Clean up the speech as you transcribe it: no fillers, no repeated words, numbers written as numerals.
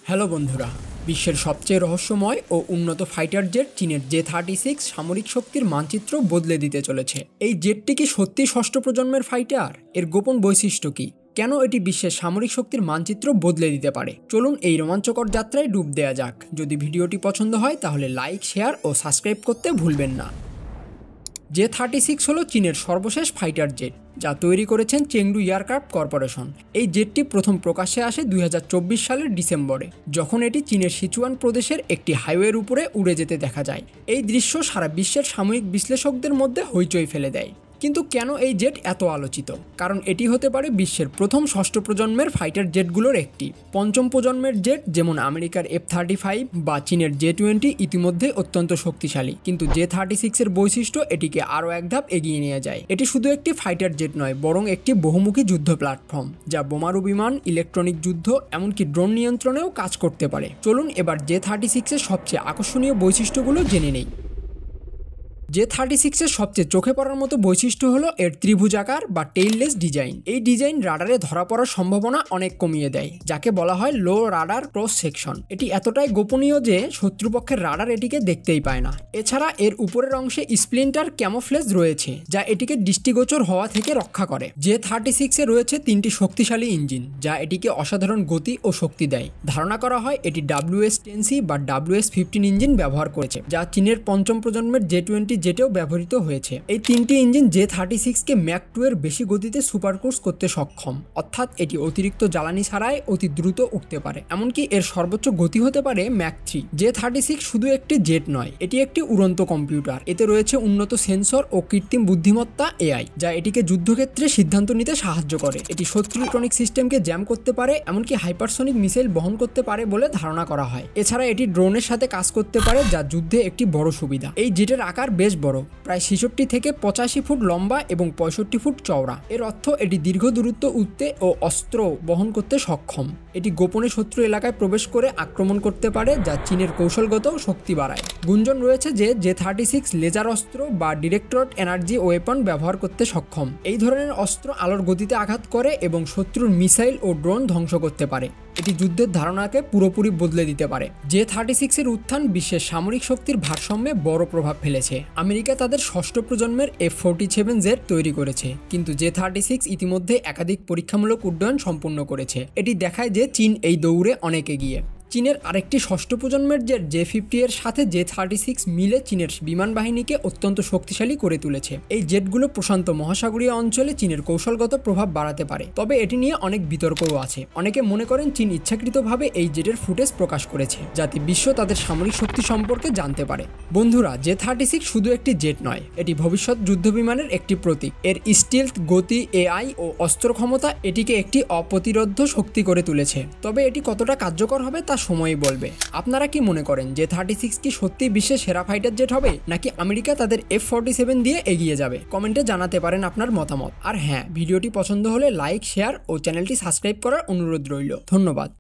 Hello বন্ধুরা, বিশ্বের সবচেয়ে রহস্যময় ও উন্নত ফাইটার জেট চীনের J-36 সামরিক শক্তির মানচিত্র বদলে দিতে চলেছে। এই জেটটি কি সত্যি ষষ্ঠ প্রজন্মের ফাইটার? এর গোপন বৈশিষ্ট্য কি? কেন এটি বিশ্বের সামরিক শক্তির মানচিত্র বদলে দিতে পারে? চলুন এই রোমাঞ্চকর যাত্রায় ডুব দেওয়া যাক। যদি ভিডিওটি পছন্দ হয় তাহলে লাইক, শেয়ার ও সাবস্ক্রাইব করতে ভুলবেন না। J-36 হলো চীনের সর্বশেষ ফাইটার জেট, যা তৈরি করেছেন চেংডু এয়ারক্রাফট কর্পোরেশন। এই জেটটি প্রথম প্রকাশ্যে আসে 2024 সালের ডিসেম্বরে, যখন এটি চীনের সিচুয়ান প্রদেশের একটি হাইওয়ের উপরে উড়ে যেতে দেখা যায়। এই দৃশ্য সারা বিশ্বের সাময়িক বিশ্লেষকদের মধ্যে হইচই ফেলে দেয়। কিন্তু কেন এই জেট এত আলোচিত? কারণ এটি হতে পারে বিশ্বের প্রথম ষষ্ঠ প্রজন্মের ফাইটার জেটগুলোর একটি। পঞ্চম প্রজন্মের জেট যেমন আমেরিকার F-35 বা চীনের J-20 ইতিমধ্যে অত্যন্ত শক্তিশালী, কিন্তু J-36 এর বৈশিষ্ট্য এটিকে আরও এক ধাপ এগিয়ে নিয়ে যায়। এটি শুধু একটি ফাইটার জেট নয়, বরং একটি বহুমুখী যুদ্ধ প্ল্যাটফর্ম, যা বোমারু বিমান, ইলেকট্রনিক যুদ্ধ, এমনকি ড্রোন নিয়ন্ত্রণেও কাজ করতে পারে। চলুন এবার J-36 এর সবচেয়ে আকর্ষণীয় বৈশিষ্ট্যগুলো জেনে নেই। J-36 এর সবচেয়ে চোখে পড়ার মতো বৈশিষ্ট্য হলো এর ত্রিভুজাকার বা টেইললেস ডিজাইন। এই ডিজাইন রাডারে ধরা পড়ার সম্ভাবনা অনেক কমিয়ে দেয়, যাকে বলা হয় লো রাডার ক্রস সেকশন। এটি এতটাই গোপনীয় যে শত্রুপক্ষের রাডার এটিকে দেখতেই পায় না। এছাড়া এর উপরের অংশে স্প্লিন্টার ক্যামোফ্লেজ রয়েছে, যা এটিকে দৃষ্টিগোচর হওয়া থেকে রক্ষা করে। J-36 এ রয়েছে 3টি শক্তিশালী ইঞ্জিন, যা এটিকে অসাধারণ গতি ও শক্তি দেয়। ধারণা করা হয় এটি WS-10C বা WS-15 ইঞ্জিন ব্যবহার করেছে, যা চীনের পঞ্চম প্রজন্মের J-20 জেটেও ব্যবহৃত হয়েছে। এই 3টি ইঞ্জিন J-36 কে ম্যাক 2 এর বেশি গতিতে সুপারক্রুজ করতে সক্ষম, অর্থাৎ এটি অতিরিক্ত জ্বালানি ছাড়াই অতি দ্রুত উঠতে পারে। এমনকি এর সর্বোচ্চ গতি হতে পারে ম্যাক 3। J-36 শুধু একটি জেট নয়, এটি একটি উড়ন্ত কম্পিউটার। এতে রয়েছে উন্নত সেন্সর ও কৃত্রিম বুদ্ধিমত্তা AI, যা এটিকে যুদ্ধক্ষেত্রে সিদ্ধান্ত নিতে সাহায্য করে। এটি শত্রু ইলেকট্রনিক সিস্টেমকে জ্যাম করতে পারে, এমনকি হাইপারসনিক মিসাইল বহন করতে পারে বলে ধারণা করা হয়। এছাড়া এটি ড্রোনের সাথে কাজ করতে পারে, যা যুদ্ধে একটি বড় সুবিধা। এই জেটের আকার বেশ বড়, প্রায় 66 থেকে 85 ফুট লম্বা এবং 65 ফুট চওড়া। এর অর্থ এটি দীর্ঘ দূরত্ব উঠতে ও অস্ত্র বহন করতে সক্ষম। এটি গোপনে শত্রু এলাকায় প্রবেশ করে আক্রমণ করতে পারে, যা চীনের কৌশলগত শক্তি বাড়ায়। গুঞ্জন রয়েছে যে J-36 লেজার অস্ত্র বা ডিরেক্টড এনার্জি ওয়েপন ব্যবহার করতে সক্ষম। এই ধরনের অস্ত্র আলোর গতিতে আঘাত করে এবং শত্রুর মিসাইল ও ড্রোন ধ্বংস করতে পারে। এটি যুদ্ধের ধারণাকে পুরোপুরি বদলে দিতে পারে। J-36 এর উত্থান বিশ্বের সামরিক শক্তির ভারসাম্যে বড় প্রভাব ফেলেছে। আমেরিকা তাদের ষষ্ঠ প্রজন্মের F-47 জেট তৈরি করেছে, কিন্তু J-36 ইতিমধ্যে একাধিক পরীক্ষামূলক উড্ডয়ন সম্পূর্ণ করেছে। এটি দেখায় যে চীন এই দৌড়ে অনেক এগিয়ে। চীনের আরেকটি ষষ্ঠ প্রজন্মের জেট J-50 এর সাথে J-36 মিলে চীনের বিমান বাহিনীকে অত্যন্ত শক্তিশালী করে তুলেছে। এই জেটগুলো প্রশান্ত মহাসাগরীয় অঞ্চলে চীনের কৌশলগত প্রভাব বাড়াতে পারে, তবে এটি নিয়ে অনেক বিতর্কও আছে। অনেকে মনে করেন চীন ইচ্ছাকৃতভাবে এই জেটের ফুটেজ প্রকাশ করেছে, যাতে বিশ্ব তাদের সামরিক শক্তি সম্পর্কে জানতে পারে। বন্ধুরা, J-36 শুধু একটি জেট নয়, এটি ভবিষ্যৎ যুদ্ধ বিমানের একটি প্রতীক। এর স্টিলথ, গতি, AI ও অস্ত্র ক্ষমতা এটিকে একটি অপ্রতিরোধ্য শক্তি করে তুলেছে। তবে এটি কতটা কার্যকর হবে তা সময়ই বলবে। আপনারা কি মনে করেন J-36 কি সত্যি বিশ্বের সেরা ফাইটার জেট হবে, নাকি আমেরিকা তাদের F-47 দিয়ে এগিয়ে যাবে? কমেন্টে জানাতে পারেন আপনার মতামত। আর হ্যাঁ, ভিডিওটি পছন্দ হলে লাইক, শেয়ার ও চ্যানেলটি সাবস্ক্রাইব করার অনুরোধ রইল। ধন্যবাদ।